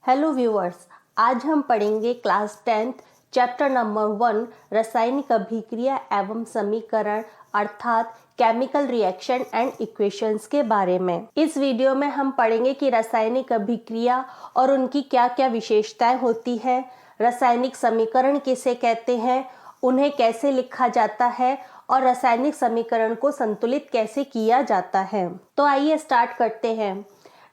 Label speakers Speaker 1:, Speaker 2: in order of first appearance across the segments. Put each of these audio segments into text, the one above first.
Speaker 1: Hello viewers, आज हम पढ़ेंगे क्लास 10th चैप्टर नंबर 1 रासायनिक अभिक्रिया एवं समीकरण अर्थात केमिकल रिएक्शन एंड इक्वेशंस के बारे में। इस वीडियो में हम पढ़ेंगे कि रासायनिक अभिक्रिया और उनकी क्या क्या विशेषताएं होती है, रासायनिक समीकरण किसे कहते हैं, उन्हें कैसे लिखा जाता है और रासायनिक समीकरण को संतुलित कैसे किया जाता है। तो आइए स्टार्ट करते हैं।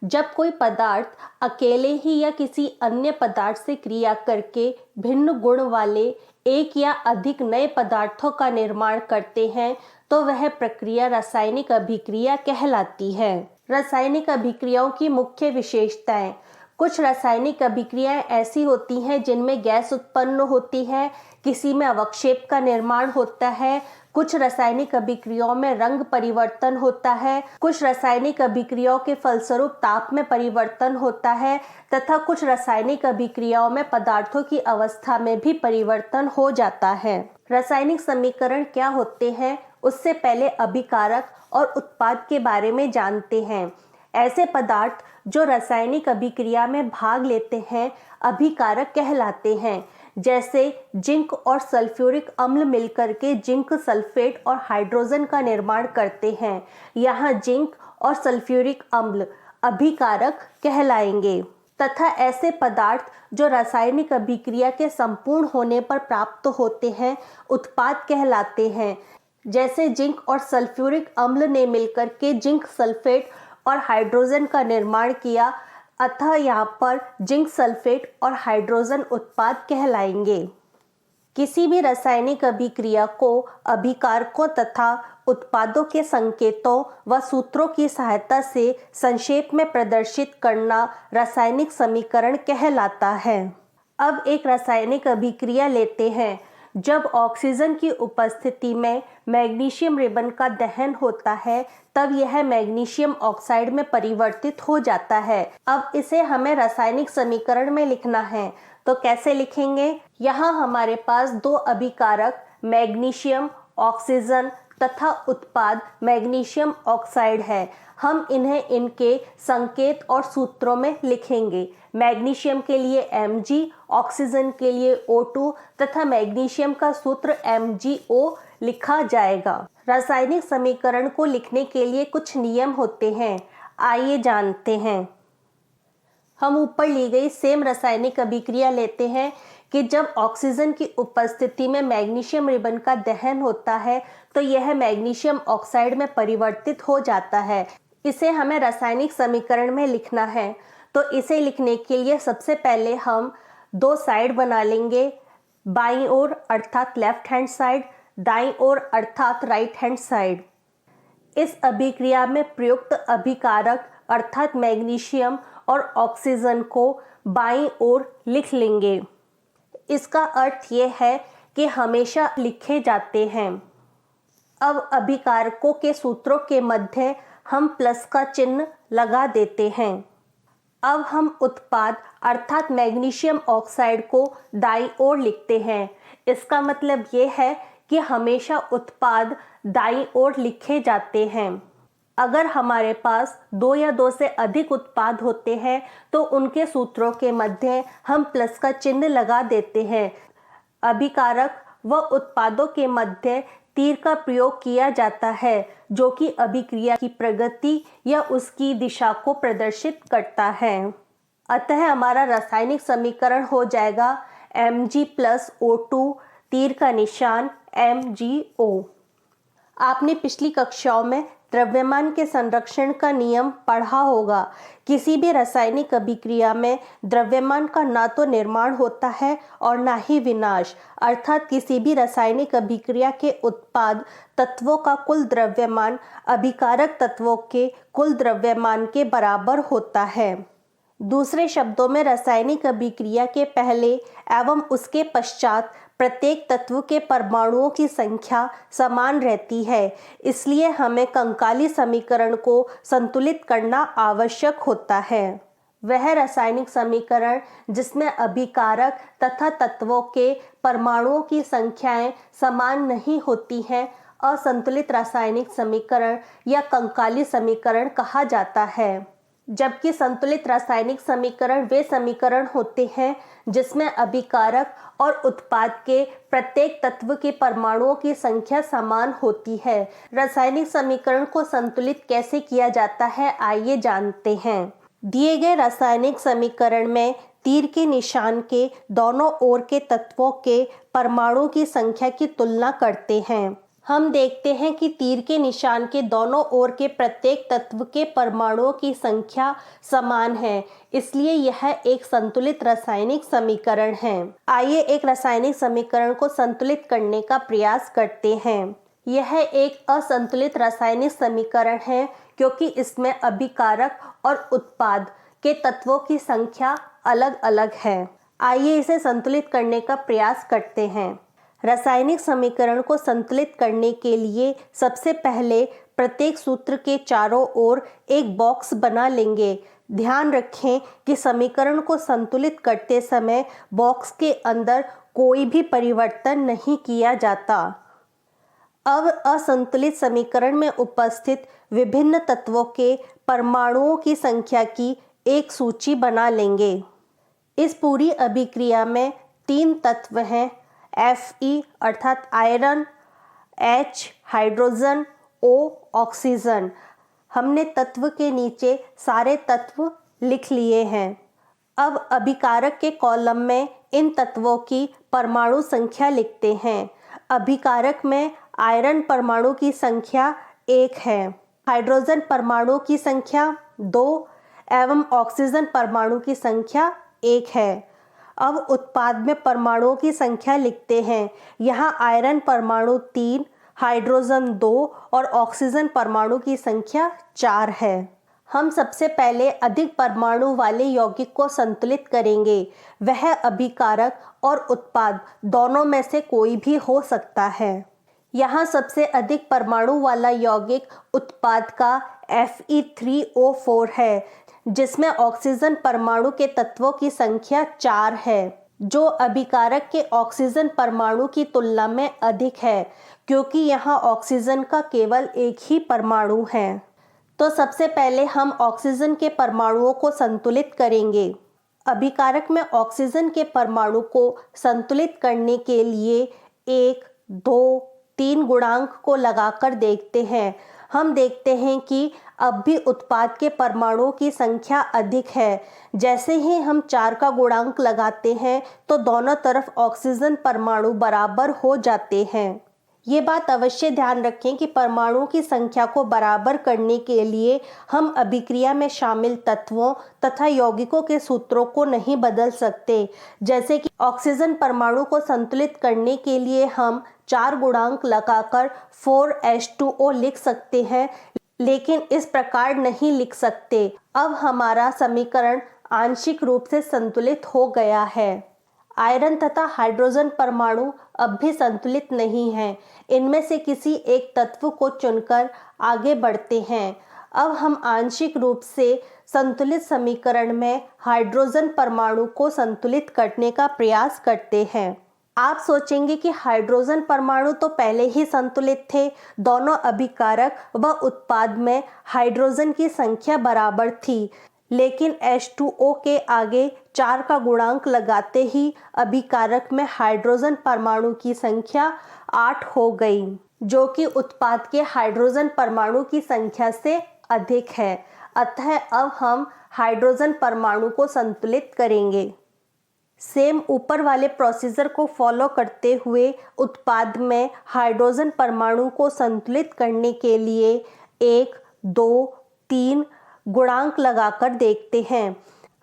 Speaker 1: जब कोई पदार्थ अकेले ही या किसी अन्य पदार्थ से क्रिया करके भिन्न गुण वाले एक या अधिक नए पदार्थों का निर्माण करते हैं तो वह प्रक्रिया रासायनिक अभिक्रिया कहलाती है। रासायनिक अभिक्रियाओं की मुख्य विशेषताएं। कुछ रासायनिक अभिक्रियाएं ऐसी होती हैं जिनमें गैस उत्पन्न होती है, किसी में अवक्षेप का निर्माण होता है, कुछ रासायनिक अभिक्रियाओं में रंग परिवर्तन होता है, कुछ रासायनिक अभिक्रियाओं के फलस्वरूप ताप में परिवर्तन होता है तथा कुछ रासायनिक अभिक्रियाओं में पदार्थों की अवस्था में भी परिवर्तन हो जाता है। रासायनिक समीकरण क्या होते हैं, उससे पहले अभिकारक और उत्पाद के बारे में जानते हैं। ऐसे पदार्थ जो रासायनिक अभिक्रिया में भाग लेते हैं अभिकारक कहलाते हैं। जैसे जिंक और सल्फ्यूरिक अम्ल मिलकर के जिंक सल्फेट और हाइड्रोजन का निर्माण करते हैं। यहाँ जिंक और सल्फ्यूरिक अम्ल अभिकारक कहलाएंगे। तथा ऐसे पदार्थ जो रासायनिक अभिक्रिया के संपूर्ण होने पर प्राप्त होते हैं उत्पाद कहलाते हैं। जैसे जिंक और सल्फ्यूरिक अम्ल ने मिलकर के जिंक सल्फेट और हाइड्रोजन का निर्माण किया, अतः यहाँ पर जिंक सल्फेट और हाइड्रोजन उत्पाद कहलाएंगे। किसी भी रासायनिक अभिक्रिया को अभिकारकों तथा उत्पादों के संकेतों व सूत्रों की सहायता से संक्षेप में प्रदर्शित करना रासायनिक समीकरण कहलाता है। अब एक रासायनिक अभिक्रिया लेते हैं। जब ऑक्सीजन की उपस्थिति में मैग्नीशियम रिबन का दहन होता है तब यह मैग्नीशियम ऑक्साइड में परिवर्तित हो जाता है। अब इसे हमें रासायनिक समीकरण में लिखना है, तो कैसे लिखेंगे? यहाँ हमारे पास दो अभिकारक मैग्नीशियम, ऑक्सीजन तथा उत्पाद मैग्नीशियम ऑक्साइड है। हम इन्हें इनके संकेत और सूत्रों में लिखेंगे। मैग्नीशियम के लिए Mg, ऑक्सीजन के लिए O2 तथा मैग्नीशियम का सूत्र MgO लिखा जाएगा। रासायनिक समीकरण को लिखने के लिए कुछ नियम होते हैं, आइए जानते हैं। हम ऊपर ली गई सेम रासायनिक अभिक्रिया लेते हैं कि जब ऑक्सीजन की उपस्थिति में मैग्नीशियम रिबन का दहन होता है तो यह मैग्नीशियम ऑक्साइड में परिवर्तित हो जाता है। इसे हमें रासायनिक समीकरण में लिखना है, तो इसे लिखने के लिए सबसे पहले हम दो साइड बना लेंगे। बाईं ओर अर्थात लेफ्ट हैंड साइड, दाईं ओर अर्थात राइट हैंड साइड। इस अभिक्रिया में प्रयुक्त अभिकारक अर्थात मैग्नीशियम और ऑक्सीजन को बाईं ओर लिख लेंगे। इसका अर्थ ये है कि हमेशा लिखे जाते हैं। अब अभिकारकों के सूत्रों के मध्य हम प्लस का चिन्ह लगा देते हैं। अब हम उत्पाद अर्थात मैग्नीशियम ऑक्साइड को दाईं ओर लिखते हैं। इसका मतलब ये है कि हमेशा उत्पाद दाईं ओर लिखे जाते हैं। अगर हमारे पास दो या दो से अधिक उत्पाद होते हैं तो उनके सूत्रों के मध्य हम प्लस का चिन्ह लगा देते हैं। अभिकारक व उत्पादों के मध्य तीर का प्रयोग किया जाता है जो कि अभिक्रिया की प्रगति या उसकी दिशा को प्रदर्शित करता है। अतः हमारा रासायनिक समीकरण हो जाएगा Mg प्लस O2 तीर का निशान MgO। आपने पिछली कक्षाओं में द्रव्यमान के संरक्षण का नियम पढ़ा होगा। किसी भी रासायनिक अभिक्रिया में द्रव्यमान का ना तो निर्माण होता है और ना ही विनाश, अर्थात किसी भी रासायनिक अभिक्रिया के उत्पाद तत्वों का कुल द्रव्यमान अभिकारक तत्वों के कुल द्रव्यमान के बराबर होता है। दूसरे शब्दों में रासायनिक अभिक्रिया के पहले एवं उसके पश्चात प्रत्येक तत्व के परमाणुओं की संख्या समान रहती है, इसलिए हमें कंकाली समीकरण को संतुलित करना आवश्यक होता है। वह रासायनिक समीकरण जिसमें अभिकारक तथा तत्वों के परमाणुओं की संख्याएं समान नहीं होती हैं असंतुलित रासायनिक समीकरण या कंकाली समीकरण कहा जाता है। जबकि संतुलित रासायनिक समीकरण वे समीकरण होते हैं जिसमें अभिकारक और उत्पाद के प्रत्येक तत्व के परमाणुओं की संख्या समान होती है। रासायनिक समीकरण को संतुलित कैसे किया जाता है, आइए जानते हैं। दिए गए रासायनिक समीकरण में तीर के निशान के दोनों ओर के तत्वों के परमाणुओं की संख्या की तुलना करते हैं। हम देखते हैं कि तीर के निशान के दोनों ओर के प्रत्येक तत्व के परमाणुओं की संख्या समान है, इसलिए यह एक संतुलित रासायनिक समीकरण है। आइए एक रासायनिक समीकरण को संतुलित करने का प्रयास करते हैं। यह एक असंतुलित रासायनिक समीकरण है क्योंकि इसमें अभिकारक और उत्पाद के तत्वों की संख्या अलग अलग है। आइए इसे संतुलित करने का प्रयास करते हैं। रासायनिक समीकरण को संतुलित करने के लिए सबसे पहले प्रत्येक सूत्र के चारों ओर एक बॉक्स बना लेंगे। ध्यान रखें कि समीकरण को संतुलित करते समय बॉक्स के अंदर कोई भी परिवर्तन नहीं किया जाता। अब असंतुलित समीकरण में उपस्थित विभिन्न तत्वों के परमाणुओं की संख्या की एक सूची बना लेंगे। इस पूरी अभिक्रिया में 3 तत्व हैं, Fe अर्थात iron, H hydrogen, O oxygen. हमने तत्व के नीचे सारे तत्व लिख लिए हैं। अब अभिकारक के कॉलम में इन तत्वों की परमाणु संख्या लिखते हैं। अभिकारक में आयरन परमाणु की संख्या 1 है, हाइड्रोजन परमाणु की संख्या 2 एवं ऑक्सीजन परमाणु की संख्या 1 है। अब उत्पाद में परमाणुओं की संख्या लिखते हैं। यहाँ आयरन परमाणु 3, हाइड्रोजन 2 और ऑक्सीजन परमाणु की संख्या 4 है। हम सबसे पहले अधिक परमाणु वाले यौगिक को संतुलित करेंगे। वह अभिकारक और उत्पाद दोनों में से कोई भी हो सकता है। यहाँ सबसे अधिक परमाणु वाला यौगिक उत्पाद का Fe3O4 है, जिसमें ऑक्सीजन परमाणु के तत्वों की संख्या 4 है, जो अभिकारक के ऑक्सीजन परमाणु की तुलना में अधिक है, क्योंकि यहाँ ऑक्सीजन का केवल एक ही परमाणु है। तो सबसे पहले हम ऑक्सीजन के परमाणुओं को संतुलित करेंगे। अभिकारक में ऑक्सीजन के परमाणु को संतुलित करने के लिए 1, 2, 3 गुणांक को लगाकर देखते हैं। हम देखते हैं कि अब भी उत्पाद के परमाणुओं की संख्या अधिक है। जैसे ही हम 4 का गुणांक लगाते हैं तो दोनों तरफ ऑक्सीजन परमाणु बराबर हो जाते हैं। ये बात अवश्य ध्यान रखें कि परमाणुओं की संख्या को बराबर करने के लिए हम अभिक्रिया में शामिल तत्वों तथा यौगिकों के सूत्रों को नहीं बदल सकते। जैसे कि ऑक्सीजन परमाणु को संतुलित करने के लिए हम 4 गुणांक लगाकर 4H2O लिख सकते हैं, लेकिन इस प्रकार नहीं लिख सकते। अब हमारा समीकरण आंशिक रूप से संतुलित हो गया है। आयरन तथा हाइड्रोजन परमाणु अब भी संतुलित नहीं हैं। इनमें से किसी एक तत्व को चुनकर आगे बढ़ते हैं। अब हम आंशिक रूप से संतुलित समीकरण में हाइड्रोजन परमाणु को संतुलित करने का प्रयास करते हैं। आप सोचेंगे कि हाइड्रोजन परमाणु तो पहले ही संतुलित थे। दोनों अभिकारक व उत्पाद में हाइड्रोजन की संख्या बराबर थी, लेकिन H2O के आगे 4 का गुणांक लगाते ही अभिकारक में हाइड्रोजन परमाणु की संख्या 8 हो गई, जो कि उत्पाद के हाइड्रोजन परमाणु की संख्या से अधिक है। अतः अब हम हाइड्रोजन परमाणु को संतुलित करेंगे। सेम ऊपर वाले प्रोसीजर को फॉलो करते हुए उत्पाद में हाइड्रोजन परमाणु को संतुलित करने के लिए 1, 2, 3 गुणांक लगाकर देखते हैं।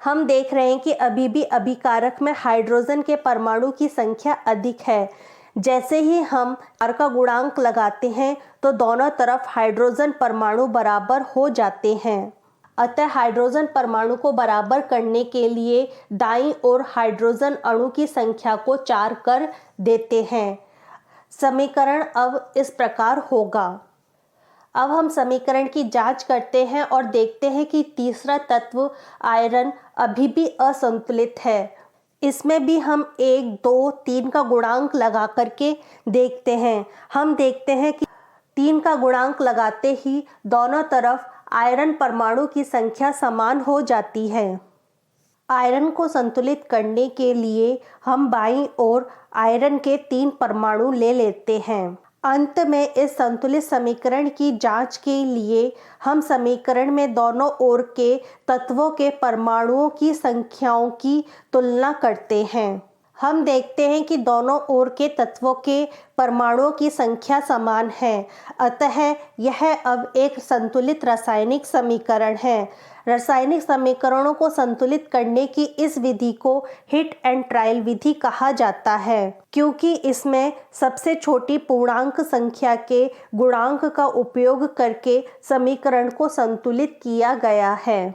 Speaker 1: हम देख रहे हैं कि अभी भी अभिकारक में हाइड्रोजन के परमाणु की संख्या अधिक है। जैसे ही हम 4 का गुणांक लगाते हैं तो दोनों तरफ हाइड्रोजन परमाणु बराबर हो जाते हैं। अतः हाइड्रोजन परमाणु को बराबर करने के लिए दाईं ओर हाइड्रोजन अणु की संख्या को 4 कर देते हैं। समीकरण अब इस प्रकार होगा। अब हम समीकरण की जांच करते हैं और देखते हैं कि तीसरा तत्व आयरन अभी भी असंतुलित है। इसमें भी हम 1, 2, 3 का गुणांक लगा करके देखते हैं। हम देखते हैं कि 3 का गुणांक लगाते ही दोनों तरफ आयरन परमाणु की संख्या समान हो जाती है। आयरन को संतुलित करने के लिए हम बाईं ओर आयरन के 3 परमाणु ले लेते हैं। अंत में इस संतुलित समीकरण की जांच के लिए हम समीकरण में दोनों ओर के तत्वों के परमाणुओं की संख्याओं की तुलना करते हैं। हम देखते हैं कि दोनों ओर के तत्वों के परमाणुओं की संख्या समान है, अतः यह अब एक संतुलित रासायनिक समीकरण है। रासायनिक समीकरणों को संतुलित करने की इस विधि को हिट एंड ट्रायल विधि कहा जाता है, क्योंकि इसमें सबसे छोटी पूर्णांक संख्या के गुणांक का उपयोग करके समीकरण को संतुलित किया गया है।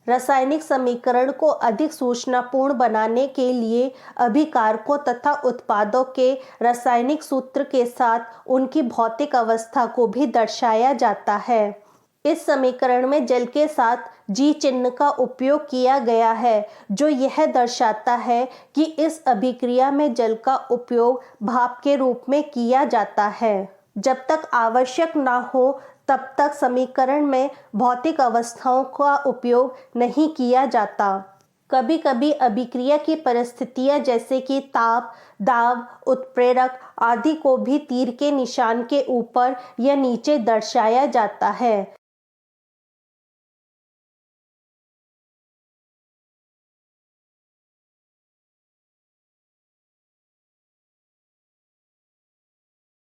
Speaker 1: रासायनिक समीकरण को अधिक सूचनापूर्ण बनाने के लिए अभिकारकों तथा उत्पादों के रासायनिक सूत्र के साथ उनकी भौतिक अवस्था को भी दर्शाया जाता है। इस समीकरण में जल के साथ जी चिन्ह का उपयोग किया गया है, जो यह दर्शाता है कि इस अभिक्रिया में जल का उपयोग भाप के रूप में किया जाता है। जब तक आवश्यक ना हो तब तक समीकरण में भौतिक अवस्थाओं का उपयोग नहीं किया जाता। कभी कभी अभिक्रिया की परिस्थितियां जैसे कि ताप, दाब, उत्प्रेरक आदि को भी तीर के निशान के ऊपर या नीचे दर्शाया जाता है।